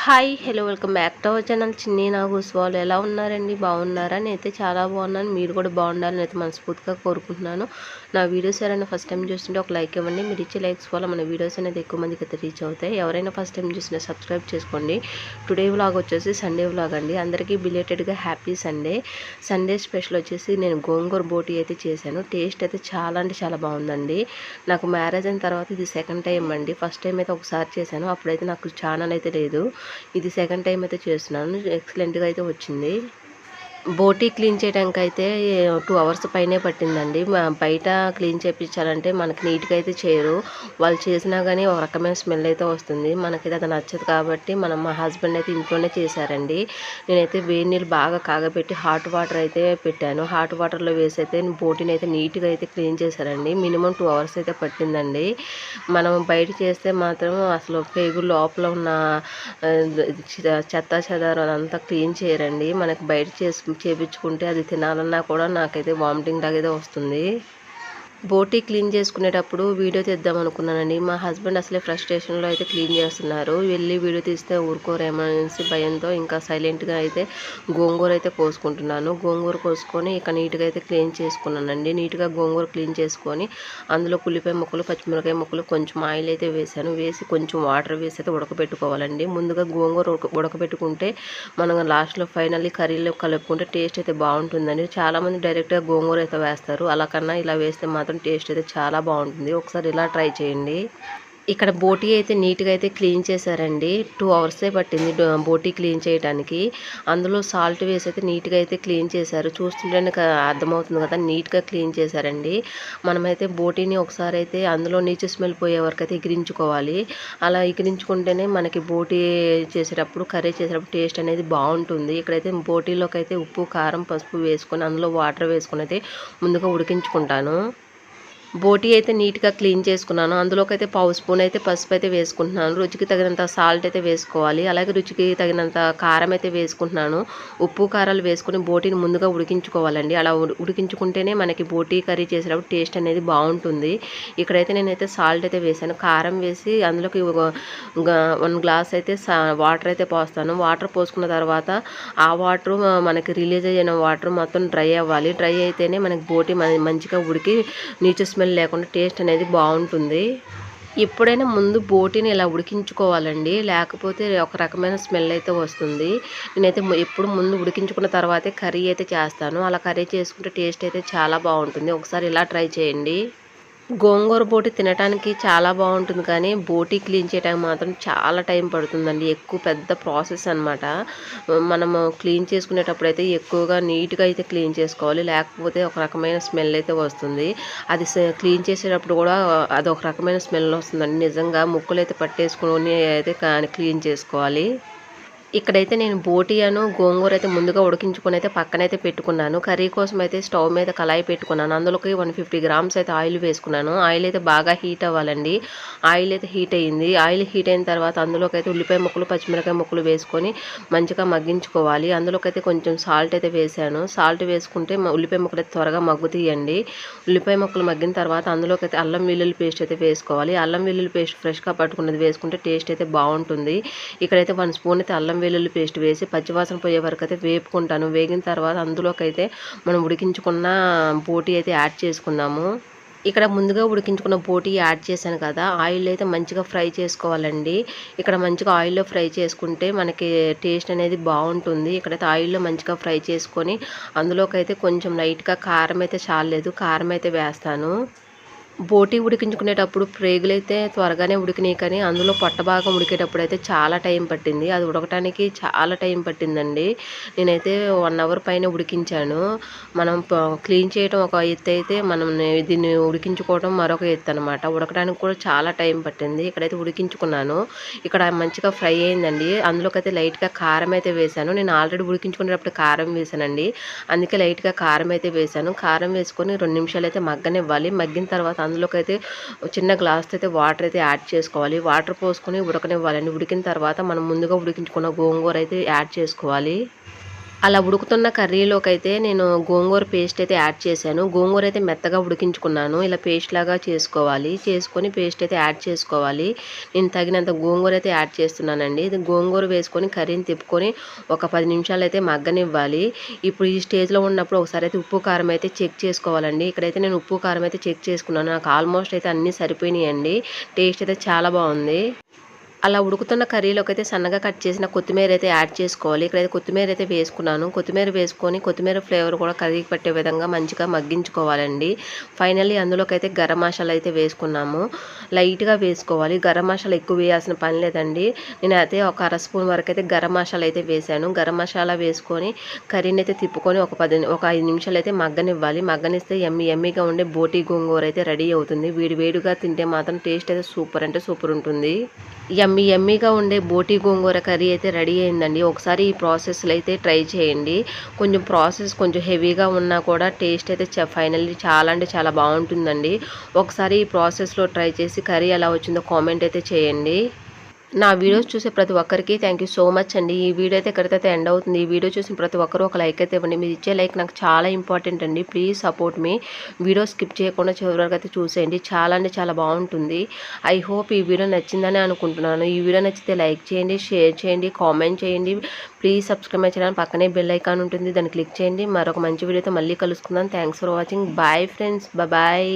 Hi hello welcome back to our channel చిన్ని నాగూస్. వాళ్ళు ఎలా ఉన్నారండి? బాగున్నారా? నేనైతే చాలా బాగున్నాను. మీరు కూడా బాగుండాలని అయితే మనస్ఫూర్తిగా కోరుకుంటున్నాను. నా వీడియోస్ ఎవరైనా ఫస్ట్ టైం చూస్తుంటే ఒక లైక్ ఇవ్వండి. మీరు ఇచ్చే లైక్స్ వల్ల మన వీడియోస్ అనేది ఎక్కువ మందికి అయితే రీచ్ అవుతాయి. ఎవరైనా ఫస్ట్ టైం చూసినా సబ్స్క్రైబ్ చేసుకోండి. టుడే వ్లాగ్ వచ్చేసి సండే వ్లాగ్ అండి. అందరికీ బిలేటెడ్గా హ్యాపీ సండే. సండే స్పెషల్ వచ్చేసి నేను గోంగూర బోటీ అయితే చేశాను. టేస్ట్ అయితే చాలా అంటే చాలా బాగుందండి. నాకు మ్యారేజ్ అయిన తర్వాత ఇది సెకండ్ టైం అండి. ఫస్ట్ టైం అయితే ఒకసారి చేశాను, అప్పుడైతే నాకు ఛానల్ అయితే లేదు. ఇది సెకండ్ టైం అయితే చేస్తున్నాను. ఎక్సలెంట్గా అయితే వచ్చింది. బోటీ క్లీన్ చేయడానికి అయితే 2 అవర్స్ పైనే పట్టిందండి. బయట క్లీన్ చేయించాలంటే మనకి నీట్గా అయితే చేయరు. వాళ్ళు చేసినా కానీ ఒక రకమైన స్మెల్ అయితే వస్తుంది. మనకైతే అది నచ్చదు కాబట్టి మా హస్బెండ్ అయితే ఇంట్లోనే చేశారండి. నేనైతే వేడి నీళ్ళు బాగా కాగబెట్టి హాట్ వాటర్ అయితే పెట్టాను. హాట్ వాటర్లో వేసి అయితే బోటీని అయితే నీట్గా అయితే క్లీన్ చేశారండి. మినిమం 2 అవర్స్ అయితే పట్టిందండి. మనం బయట చేస్తే మాత్రం అసలు పేగు లోపల ఉన్న చెత్త చెదారం అదంతా క్లీన్ చేయరండి. మనకి బయట చేపించుకుంటే అది తినాలన్నా కూడా నాకైతే వామిటింగ్ లాగా అయితే వస్తుంది. బోటీ క్లీన్ చేసుకునేటప్పుడు వీడియో తీద్దాం అనుకున్నానండి. మా హస్బెండ్ అసలే ఫ్రస్ట్రేషన్లో అయితే క్లీన్ చేస్తున్నారు. వెళ్ళి వీడియో తీస్తే ఊరుకోరేమో అనేసి భయంతో ఇంకా సైలెంట్గా అయితే గోంగూర అయితే కోసుకుంటున్నాను. గోంగూర కోసుకొని ఇక నీట్గా అయితే క్లీన్ చేసుకున్నానండి. నీట్గా గోంగూర క్లీన్ చేసుకొని అందులో ఉల్లిపాయ ముక్కలు, పచ్చిమిరపకాయ ముక్కలు, కొంచెం ఆయిల్ అయితే వేసాను. వేసి కొంచెం వాటర్ వేసి అయితే ఉడకబెట్టుకోవాలండి. ముందుగా గోంగూర ఉడకబెట్టుకుంటే మనం లాస్ట్లో ఫైనల్లీ కర్రీలో కలుపుకుంటే టేస్ట్ అయితే బాగుంటుందండి. చాలామంది డైరెక్ట్గా గోంగూర అయితే వేస్తారు. అలా కన్నా ఇలా వేస్తే మాత్రం టేస్ట్ అయితే చాలా బాగుంటుంది. ఒకసారి ఇలా ట్రై చేయండి. ఇక్కడ బోటీ అయితే నీట్గా అయితే క్లీన్ చేశారండి. 2 అవర్సే పట్టింది బోటీ క్లీన్ చేయడానికి. అందులో సాల్ట్ వేసి అయితే నీట్గా అయితే క్లీన్ చేశారు. చూస్తుంటేనే అర్థమవుతుంది కదా, నీట్గా క్లీన్ చేశారండి. మనమైతే బోటీని ఒకసారి అయితే అందులో నీచు స్మెల్ పోయే వరకు అయితే ఎగిరించుకోవాలి. అలా ఎగిరించుకుంటేనే మనకి బోటీ చేసేటప్పుడు, కర్రీ చేసేటప్పుడు టేస్ట్ అనేది బాగుంటుంది. ఇక్కడైతే బోటీలోకి అయితే ఉప్పు, కారం, పసుపు వేసుకొని అందులో వాటర్ వేసుకొని అయితే ముందుగా ఉడికించుకుంటాను. బోటీ అయితే నీట్గా క్లీన్ చేసుకున్నాను. అందులోకి అయితే పావు స్పూన్ అయితే పసుపు అయితే వేసుకుంటున్నాను. రుచికి తగినంత సాల్ట్ అయితే వేసుకోవాలి. అలాగే రుచికి తగినంత కారం అయితే వేసుకుంటున్నాను. ఉప్పు కారాలు వేసుకుని బోటీని ముందుగా ఉడికించుకోవాలండి. అలా ఉడికించుకుంటేనే మనకి బోటీ కర్రీ చేసేటప్పుడు టేస్ట్ అనేది బాగుంటుంది. ఇక్కడైతే నేనైతే సాల్ట్ అయితే వేసాను. కారం వేసి అందులోకి 1 గ్లాస్ అయితే వాటర్ అయితే పోస్తాను. వాటర్ పోసుకున్న తర్వాత ఆ వాటర్ మనకి రిలీజ్ అయిన వాటర్ మొత్తం డ్రై అవ్వాలి. డ్రై అయితేనే మనకి బోటీ మంచిగా ఉడికి నీచు స్మెల్ లేకుండా టేస్ట్ అనేది బాగుంటుంది. ఎప్పుడైనా ముందు బోటీని ఇలా ఉడికించుకోవాలండి, లేకపోతే ఒక రకమైన స్మెల్ అయితే వస్తుంది. నేనైతే ఎప్పుడు ముందు ఉడికించుకున్న తర్వాతే కర్రీ అయితే చేస్తాను. అలా కర్రీ చేసుకుంటే టేస్ట్ అయితే చాలా బాగుంటుంది. ఒకసారి ఇలా ట్రై చేయండి. గోంగూర బోటీ తినడానికి చాలా బాగుంటుంది, కానీ బోటీ క్లీన్ చేయడానికి మాత్రం చాలా టైం పడుతుందండి. ఎక్కువ పెద్ద ప్రాసెస్ అనమాట. మనము క్లీన్ చేసుకునేటప్పుడు అయితే ఎక్కువగా నీట్గా అయితే క్లీన్ చేసుకోవాలి, లేకపోతే ఒక రకమైన స్మెల్ అయితే వస్తుంది. అది క్లీన్ చేసేటప్పుడు కూడా అది ఒక రకమైన స్మెల్ వస్తుందండి. నిజంగా ముక్కలు అయితే పట్టేసుకొని అయితే క్లీన్ చేసుకోవాలి. ఇక్కడైతే నేను బోటీను గోంగూర అయితే ముందుగా ఉడికించుకొని అయితే పక్కనైతే పెట్టుకున్నాను. కర్రీ కోసం అయితే స్టవ్ మీద కళాయి పెట్టుకున్నాను. అందులోకి 150 గ్రామ్స్ అయితే ఆయిల్ వేసుకున్నాను. ఆయిల్ అయితే బాగా హీట్ అవ్వాలండి. ఆయిల్ అయితే హీట్ అయ్యింది. ఆయిల్ హీట్ అయిన తర్వాత అందులోకి అయితే ఉల్లిపాయ ముక్కలు, పచ్చిమిరపకాయ ముక్కలు వేసుకొని మంచిగా మగ్గించుకోవాలి. అందులోకి అయితే కొంచెం సాల్ట్ అయితే వేసాను. సాల్ట్ వేసుకుంటే ఉల్లిపాయ ముక్కలు అయితే త్వరగా మగ్గుతాయండి. ఉల్లిపాయ ముక్కలు మగ్గిన తర్వాత అందులోకి అయితే అల్లం వెల్లుల్లి పేస్ట్ అయితే వేసుకోవాలి. అల్లం వెల్లుల్లి పేస్ట్ ఫ్రెష్గా పట్టుకున్నది వేసుకుంటే టేస్ట్ అయితే బాగుంటుంది. ఇక్కడైతే 1 స్పూన్ అయితే అల్లం వెల్లుల్లి పేస్ట్ వేసి పచ్చివాసన పోయే వరకు అయితే వేపుకుంటాను. వేగిన తర్వాత అందులోకి అయితే మనం ఉడికించుకున్న బోటీ అయితే యాడ్ చేసుకుందాము. ఇక్కడ ముందుగా ఉడికించుకున్న బోటీ యాడ్ చేశాను కదా, ఆయిల్ అయితే మంచిగా ఫ్రై చేసుకోవాలండి. ఇక్కడ మంచిగా ఆయిల్లో ఫ్రై చేసుకుంటే మనకి టేస్ట్ అనేది బాగుంటుంది. ఇక్కడైతే ఆయిల్లో మంచిగా ఫ్రై చేసుకొని అందులోకి అయితే కొంచెం లైట్గా కారం అయితే చాలలేదు, కారం అయితే వేస్తాను. బోటీ ఉడికించుకునేటప్పుడు ప్రేగులైతే త్వరగానే ఉడికినాయి, కానీ అందులో పొట్ట భాగం ఉడికేటప్పుడు అయితే చాలా టైం పట్టింది. అది ఉడకటానికి చాలా టైం పట్టిందండి. నేనైతే 1 అవర్ పైన ఉడికించాను. మనం క్లీన్ చేయడం ఒక ఎత్తు అయితే మనం దీన్ని ఉడికించుకోవడం మరొక ఎత్తు అనమాట. ఉడకడానికి కూడా చాలా టైం పట్టింది. ఇక్కడైతే ఉడికించుకున్నాను. ఇక్కడ మంచిగా ఫ్రై అయిందండి. అందులోకైతే లైట్గా కారం అయితే వేశాను. నేను ఆల్రెడీ ఉడికించుకునేటప్పుడు కారం వేసానండి, అందుకే లైట్గా కారం అయితే వేశాను. కారం వేసుకొని 2 నిమిషాలు అయితే మగ్గనివ్వాలి. మగ్గిన తర్వాత అందులోకి అయితే చిన్న గ్లాస్తో అయితే వాటర్ అయితే యాడ్ చేసుకోవాలి. వాటర్ పోసుకొని ఉడకనివ్వాలండి. ఉడికిన తర్వాత మనం ముందుగా ఉడికించుకున్న గోంగూర అయితే యాడ్ చేసుకోవాలి. అలా ఉడుకుతున్న కర్రీలోకైతే నేను గోంగూర పేస్ట్ అయితే యాడ్ చేశాను. గోంగూర అయితే మెత్తగా ఉడికించుకున్నాను. ఇలా పేస్ట్ లాగా చేసుకోవాలి. చేసుకొని పేస్ట్ అయితే యాడ్ చేసుకోవాలి. నేను తగినంత గోంగూర అయితే యాడ్ చేస్తున్నానండి. ఇది గోంగూర వేసుకొని కర్రీని తిప్పుకొని ఒక 10 నిమిషాలైతే మగ్గనివ్వాలి. ఇప్పుడు ఈ స్టేజ్‌లో ఉన్నప్పుడు ఒకసారి అయితే ఉప్పు, కారం అయితే చెక్ చేసుకోవాలండి. ఇక్కడైతే నేను ఉప్పు, కారం అయితే చెక్ చేసుకున్నాను. నాకు ఆల్మోస్ట్ అయితే అన్నీ సరిపోయినాయండి. టేస్ట్ అయితే చాలా బావుంది. అలా ఉడుకుతున్న కర్రీలోకి అయితే సన్నగా కట్ చేసిన కొత్తిమీర అయితే యాడ్ చేసుకోవాలి. ఇక్కడైతే కొత్తిమీర అయితే వేసుకున్నాను. కొత్తిమీర వేసుకొని కొత్తిమీర ఫ్లేవర్ కూడా కర్రీకి పట్టే విధంగా మంచిగా మగ్గించుకోవాలండి. ఫైనల్లీ అందులోకైతే గరం మసాలా అయితే వేసుకున్నాము. లైట్‌గా వేసుకోవాలి. గరం మసాలా ఎక్కువ వేయాల్సిన పని లేదండి. నేనైతే ఒక అర స్పూన్ వరకు అయితే గరం మసాలా అయితే వేశాను. గరం మసాలా వేసుకొని కర్రీని అయితే తిప్పుకొని ఒక 5 నిమిషాలు అయితే మగ్గనివ్వాలి. మగ్గనిస్తే యమ్మీగా ఉండే బోటి గోంగూర అయితే రెడీ అవుతుంది. వేడి వేడిగా తింటే మాత్రం టేస్ట్ అయితే సూపర్ అంటే సూపర్ ఉంటుంది. యమ్మీగా ఉండే బోటి గోంగూర కర్రీ అయితే రెడీ అయిందండి. ఒకసారి ఈ ప్రాసెస్‌లో అయితే ట్రై చేయండి. కొంచెం హెవీగా ఉన్నా కూడా టేస్ట్ అయితే ఫైనల్లీ చాలా అంటే చాలా బావుంటుందండి. ఒకసారి ఈ ప్రాసెస్‌లో ట్రై చేసి కర్రీ ఎలా వచ్చిందో కామెంట్ అయితే చేయండి. నా వీడియోస్ చూసే ప్రతి ఒక్కరికి థ్యాంక్ యూ సో మచ్ అండి. ఈ వీడియో అయితే ఇక్కడితో ఎండ్ అవుతుంది. ఈ వీడియో చూసిన ప్రతి ఒక్కరు ఒక లైక్ అయితే ఇవ్వండి. మీరు ఇచ్చే లైక్ నాకు చాలా ఇంపార్టెంట్ అండి. Please support me. Video skip చేయకుండా చివరి వరకు అయితే చూసేయండి. చాలా అంటే చాలా బాగుంటుంది. ఐ హోప్ ఈ వీడియో నచ్చిందని అనుకుంటున్నాను. ఈ వీడియో నచ్చితే లైక్ చేయండి, షేర్ చేయండి, కామెంట్ చేయండి. Please subscribe my channel. పక్కనే బెల్ ఐకాన్ ఉంటుంది. దాన్ని క్లిక్ చేయండి. మరొక మంచి వీడియోతో మళ్ళీ కలుసుకుందాం. Thanks for watching. Bye friends. Bye.